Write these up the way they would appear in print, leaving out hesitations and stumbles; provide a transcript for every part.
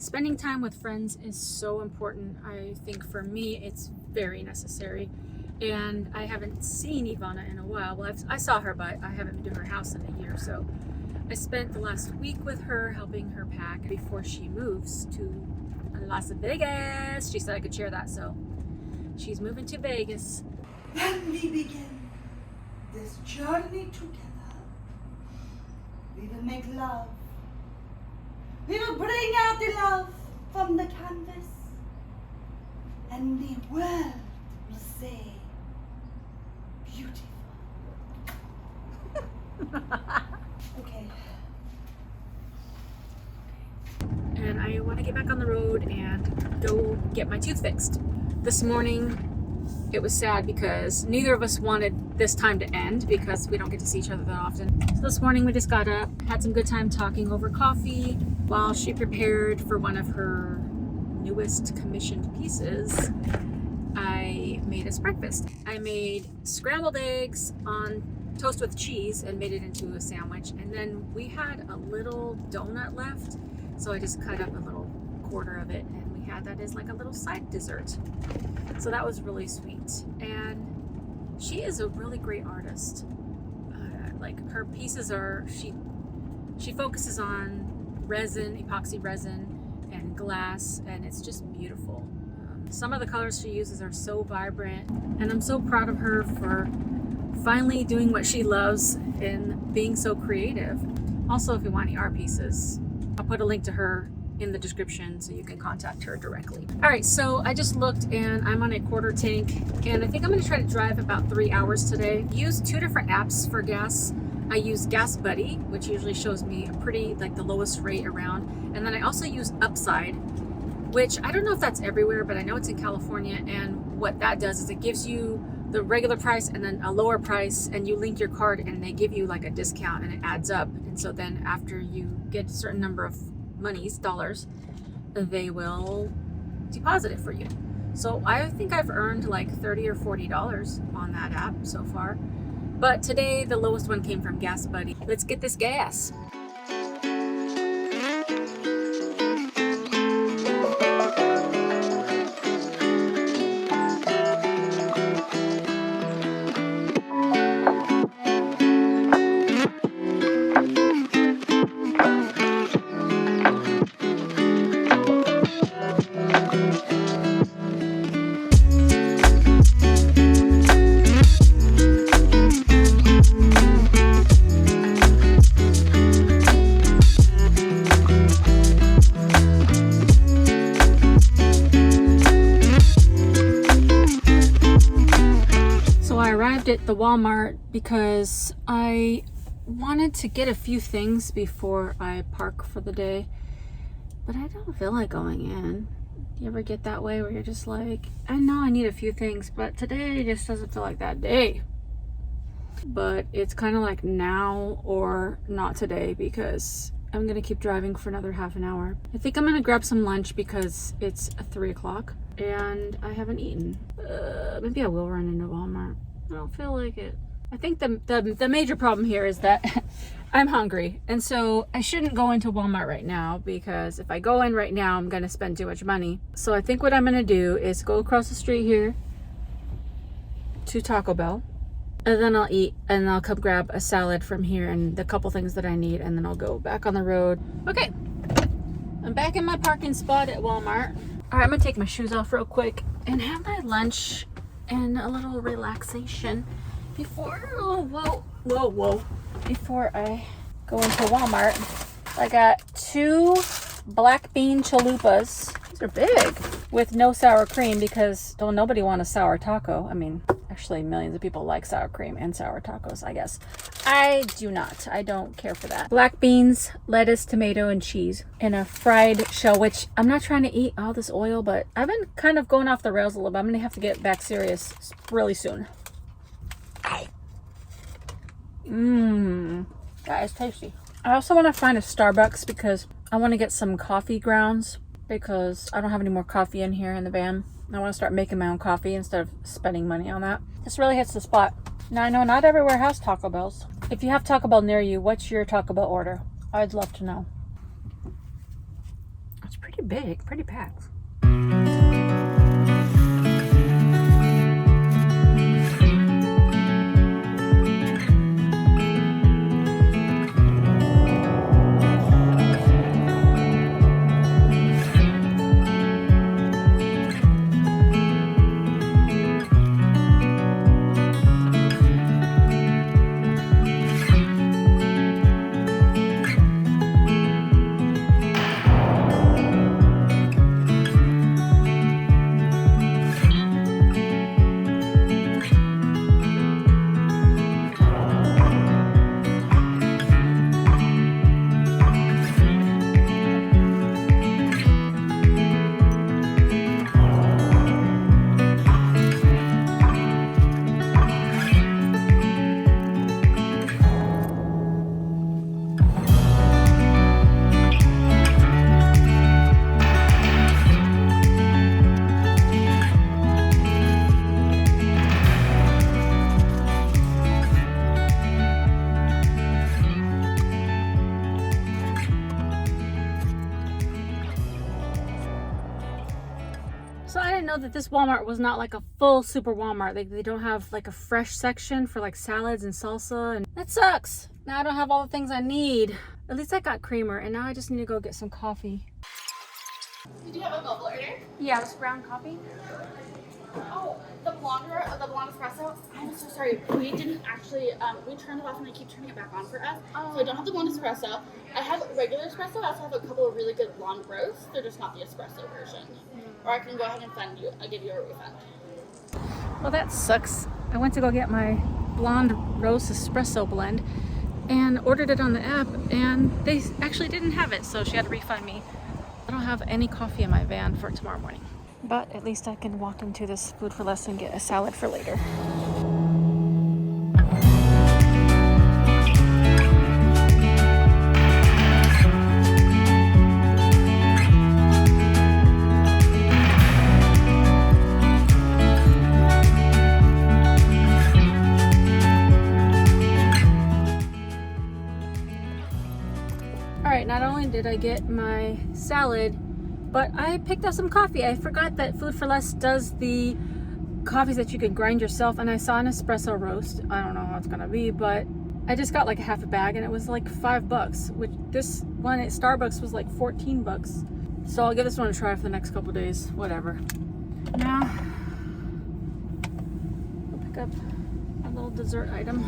Spending time with friends is so important. I think for me, it's very necessary. And I haven't seen Ivana in a while. Well, I saw her, but I haven't been to her house in a year. So I spent the last week with her, helping her pack before she moves to Las Vegas. She said I could share that, so she's moving to Vegas. When we begin this journey together, we will make love. We will bring out the love from the canvas, and the world will say, beautiful. Okay. And I want to get back on the road and go get my tooth fixed. This morning, it was sad because neither of us wanted this time to end because we don't get to see each other that often. So this morning we just got up, had some good time talking over coffee while she prepared for one of her newest commissioned pieces. I made us breakfast. I made scrambled eggs on toast with cheese and made it into a sandwich. And then we had a little donut left, so I just cut up a little quarter of it and we had that as like a little side dessert. So that was really sweet. And she is a really great artist. Like her pieces are, she focuses on resin, epoxy resin and glass, and it's just beautiful. Some of the colors she uses are so vibrant, and I'm so proud of her for finally doing what she loves and being so creative. Also, if you want any art pieces, I'll put a link to her in the description so you can contact her directly. All right, so I just looked and I'm on a quarter tank, and I think I'm gonna try to drive about 3 hours today. Use 2 different apps for gas. I use Gas Buddy, which usually shows me a pretty, like the lowest rate around. And then I also use Upside, which I don't know if that's everywhere, but I know it's in California. And what that does is it gives you the regular price and then a lower price, and you link your card and they give you like a discount and it adds up. And so then after you get a certain number of monies, dollars, they will deposit it for you. So I think I've earned like $30 or $40 on that app so far. But today the lowest one came from Gas Buddy. Let's get this gas. At the Walmart because I wanted to get a few things before I park for the day, but I don't feel like going in. You ever get that way where you're just like, I know I need a few things, but today just doesn't feel like that day. But it's kind of like now or not today because I'm gonna keep driving for another half an hour. I think I'm gonna grab some lunch because it's 3 o'clock and I haven't eaten. Maybe I will run into Walmart. I don't feel like it. I think the major problem here is that I'm hungry, and so I shouldn't go into Walmart right now because if I go in right now, I'm gonna spend too much money. So I think what I'm gonna do is go across the street here to Taco Bell, and then I'll eat, and I'll come grab a salad from here and the couple things that I need, and then I'll go back on the road. Okay, I'm back in my parking spot at Walmart. All right, I'm gonna take my shoes off real quick and have my lunch and a little relaxation before, before I go into Walmart. I got 2 black bean chalupas. These are big, with no sour cream because don't nobody want a sour taco. I mean, actually millions of people like sour cream and sour tacos, I guess. I do not. I don't care for that. Black beans, lettuce, tomato, and cheese in a fried shell, which I'm not trying to eat all this oil, but I've been kind of going off the rails a little bit. I'm gonna have to get back serious really soon. That is tasty. I also want to find a Starbucks because I want to get some coffee grounds because I don't have any more coffee in here in the van. I want to start making my own coffee instead of spending money on that. This really hits the spot. Now, I know not everywhere has Taco Bells. If you have Taco Bell near you, what's your Taco Bell order? I'd love to know. It's pretty big, pretty packed. So I didn't know that this Walmart was not like a full super Walmart. They don't have like a fresh section for like salads and salsa, and that sucks. Now I don't have all the things I need. At least I got creamer, and now I just need to go get some coffee. Did you have a bubble order? Yeah, this brown coffee. Oh, the blonde espresso. I'm so sorry. We didn't actually, we turned it off and they keep turning it back on for us. So I don't have the blonde espresso. I have regular espresso. I also have a couple of really good blonde roasts. They're just not the espresso version. Or I can go ahead and I'll give you a refund. Well, that sucks. I went to go get my blonde roast espresso blend and ordered it on the app, and they actually didn't have it, so she had to refund me. I don't have any coffee in my van for tomorrow morning. But at least I can walk into this Food for Less and get a salad for later. Alright, not only did I get my salad, but I picked up some coffee. I forgot that Food for Less does the coffees that you can grind yourself, and I saw an espresso roast. I don't know how it's gonna be, but I just got like a half a bag and it was like $5, which this one at Starbucks was like $14. So I'll give this one a try for the next couple days, whatever. Now, I'll pick up a little dessert item.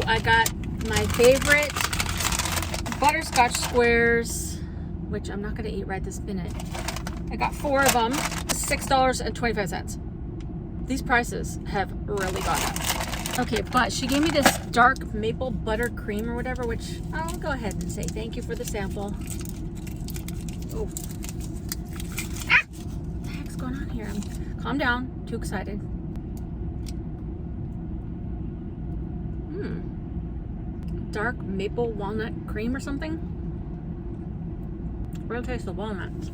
I got my favorite butterscotch squares, which I'm not going to eat right this minute. I got 4 of them, $6.25. These prices have really gone up. Okay, but she gave me this dark maple butter cream or whatever, which I'll go ahead and say thank you for the sample. Oh. Ah! What the heck's going on here? Calm down. Too excited. Dark maple walnut cream or something. Real taste of walnuts.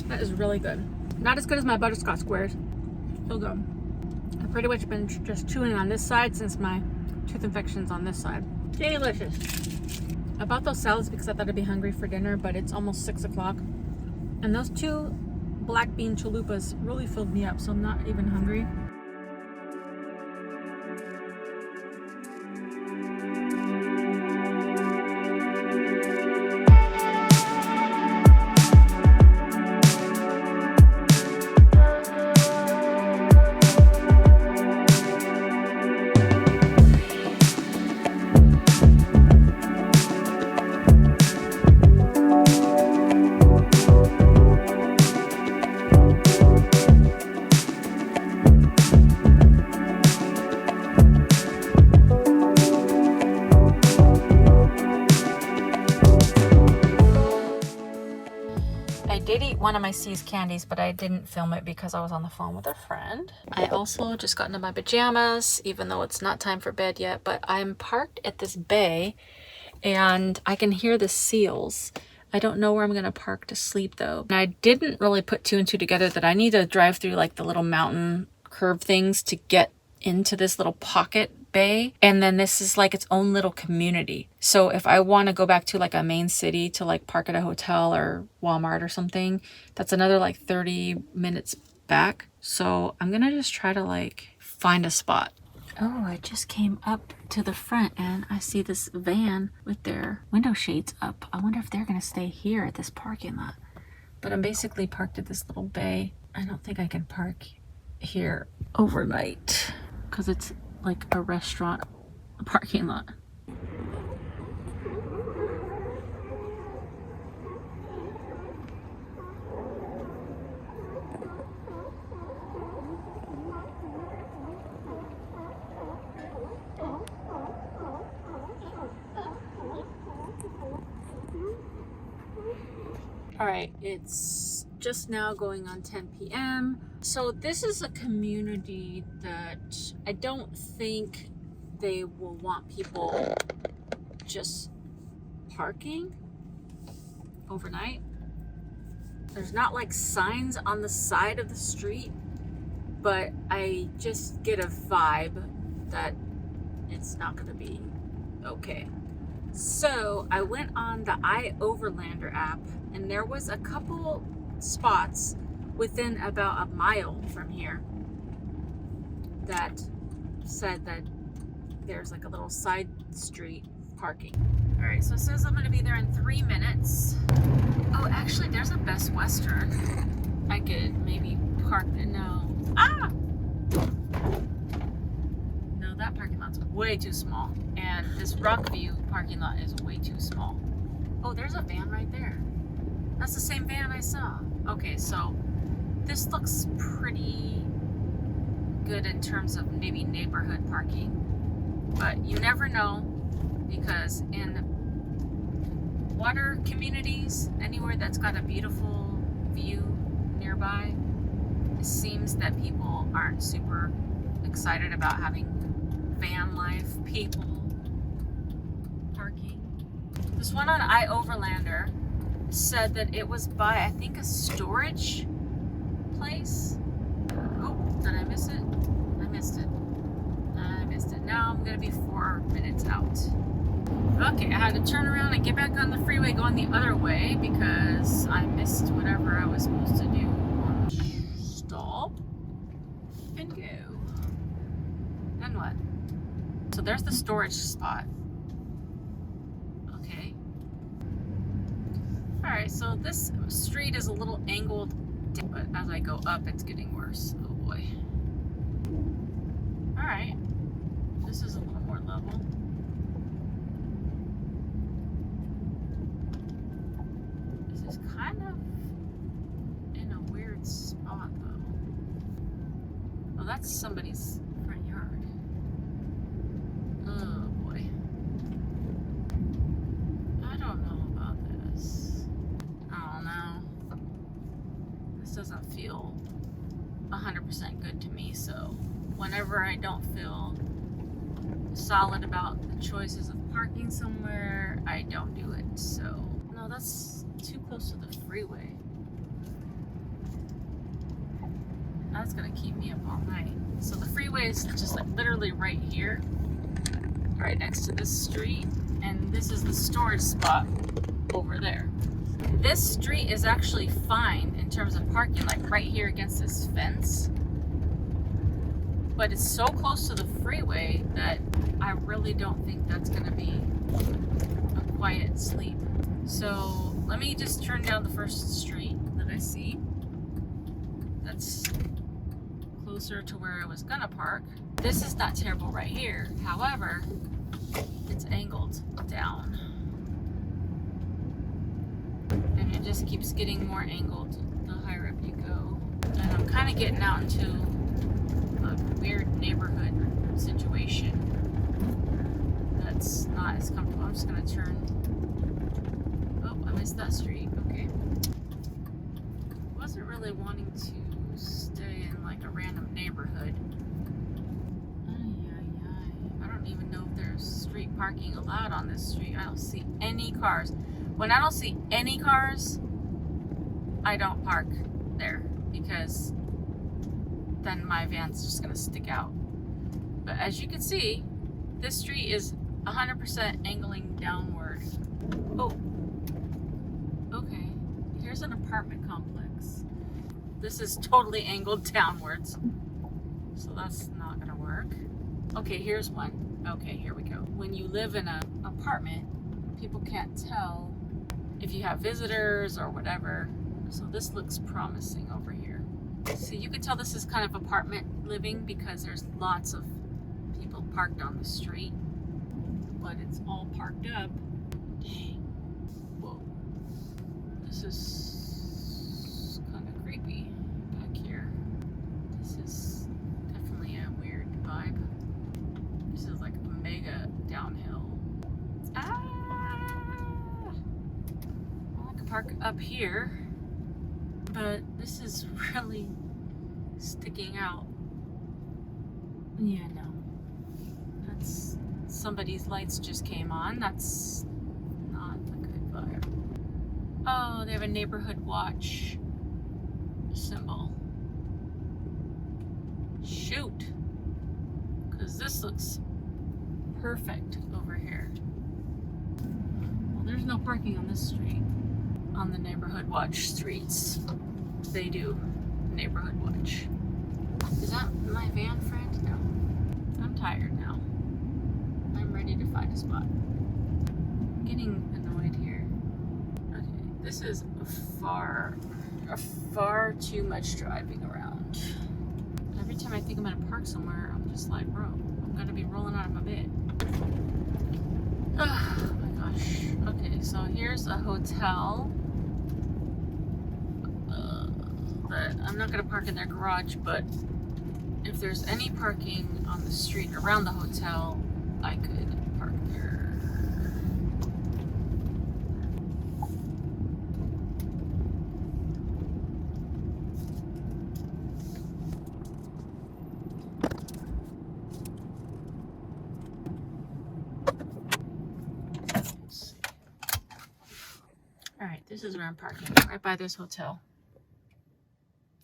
That is really good. Not as good as my butterscotch squares. Still good. I've pretty much been just chewing on this side since my tooth infection's on this side. Delicious. I bought those salads because I thought I'd be hungry for dinner, but it's almost 6 o'clock. And those 2 black bean chalupas really filled me up, so I'm not even hungry. did eat one of my C's candies, but I didn't film it because I was on the phone with a friend. I also just got into my pajamas, even though it's not time for bed yet, but I'm parked at this bay and I can hear the seals. I don't know where I'm gonna park to sleep though. And I didn't really put two and two together that I need to drive through like the little mountain curve things to get into this little pocket bay, and then this is like its own little community. So if I want to go back to like a main city to like park at a hotel or Walmart or something, that's another like 30 minutes back. So I'm gonna just try to like find a spot. Oh, I just came up to the front and I see this van with their window shades up. I wonder if they're gonna stay here at this parking lot. But I'm basically parked at this little bay. I don't think I can park here overnight because it's like a restaurant parking lot. All right, it's just now going on 10 p.m. So this is a community that I don't think they will want people just parking overnight. There's not like signs on the side of the street, but I just get a vibe that it's not gonna be okay. So I went on the iOverlander app and there was a couple spots within about a mile from here that said that there's like a little side street parking. All right, so it says I'm gonna be there in 3 minutes. Oh, actually there's a Best Western. I could maybe park it now. Ah! No, that parking lot's way too small. And this Rockview parking lot is way too small. Oh, there's a van right there. That's the same van I saw. Okay, so this looks pretty good in terms of maybe neighborhood parking, but you never know, because in water communities, anywhere that's got a beautiful view nearby, it seems that people aren't super excited about having van life people parking. This one on iOverlander said that it was by, I think, a storage place. Oh, did I miss it? I missed it. I missed it. Now I'm gonna be 4 minutes out. Okay, I had to turn around and get back on the freeway going the other way because I missed whatever I was supposed to do. Stop and go. Then what? So there's the storage spot. Okay. Alright, so this street is a little angled, but as I go up, it's getting worse. Oh boy. Alright. This is a little more level. This is kind of in a weird spot, though. Oh, that's somebody's front yard. Oh boy. I don't know about this. I don't know. This doesn't feel 100% good to me, so whenever I don't feel solid about the choices of parking somewhere, I don't do it. So, no, that's too close to the freeway. That's gonna keep me up all night. So the freeway is just like literally right here, right next to this street, and this is the storage spot over there. This street is actually fine in terms of parking, like right here against this fence, but it's so close to the freeway that I really don't think that's gonna be a quiet sleep. So let me just turn down the first street that I see. That's closer to where I was gonna park. This is not terrible right here. However, it's angled down. And it just keeps getting more angled the higher up you go. And I'm kind of getting out into a weird neighborhood situation that's not as comfortable. I'm just gonna turn. Oh, I missed that street. Okay. wasn't really wanting to stay in like a random neighborhood. I don't even know if there's street parking allowed on this street. I don't see any cars. When I don't see any cars, I don't park there because then my van's just gonna stick out. But as you can see, this street is 100% angling downward. Oh, okay. Here's an apartment complex. This is totally angled downwards, so that's not gonna work. Okay, here's one. Okay, here we go. When you live in an apartment, people can't tell if you have visitors or whatever. So this looks promising over here. See, you can tell this is kind of apartment living because there's lots of people parked on the street, but it's all parked up. Dang. Whoa. This is kind of creepy back here. This is definitely a weird vibe. This is like a mega downhill. I could park up here, but this is really sticking out. Yeah, no. That's somebody's lights just came on. That's not a good vibe. Oh, they have a neighborhood watch symbol. Shoot. Because this looks perfect over here. Well, there's no parking on this street. On the neighborhood watch streets, they do neighborhood watch. Is that my van friend? No. I'm tired now. I'm ready to find a spot. I'm getting annoyed here. Okay, this is far too much driving around. Every time I think I'm gonna park somewhere, I'm just like, bro, I'm gonna be rolling out of my bed. Oh my gosh. Okay, so here's a hotel. But I'm not gonna park in their garage, but if there's any parking on the street around the hotel, I could park there. All right, this is where I'm parking, right by this hotel.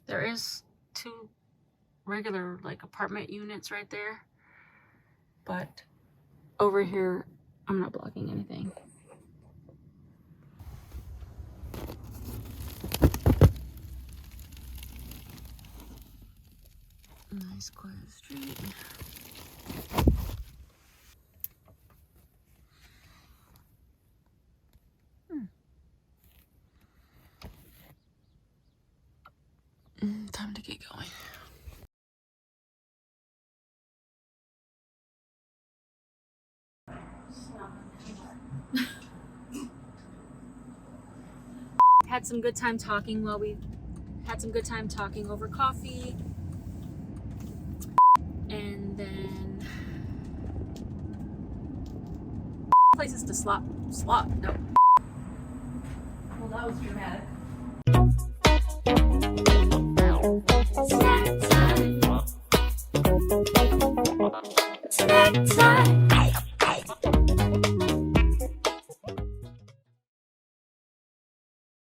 There is 2 regular like apartment units right there, but over here I'm not blocking anything. Nice quiet street. Time to get going. Had some good time talking over coffee, and then places to slop. No. Well, that was dramatic.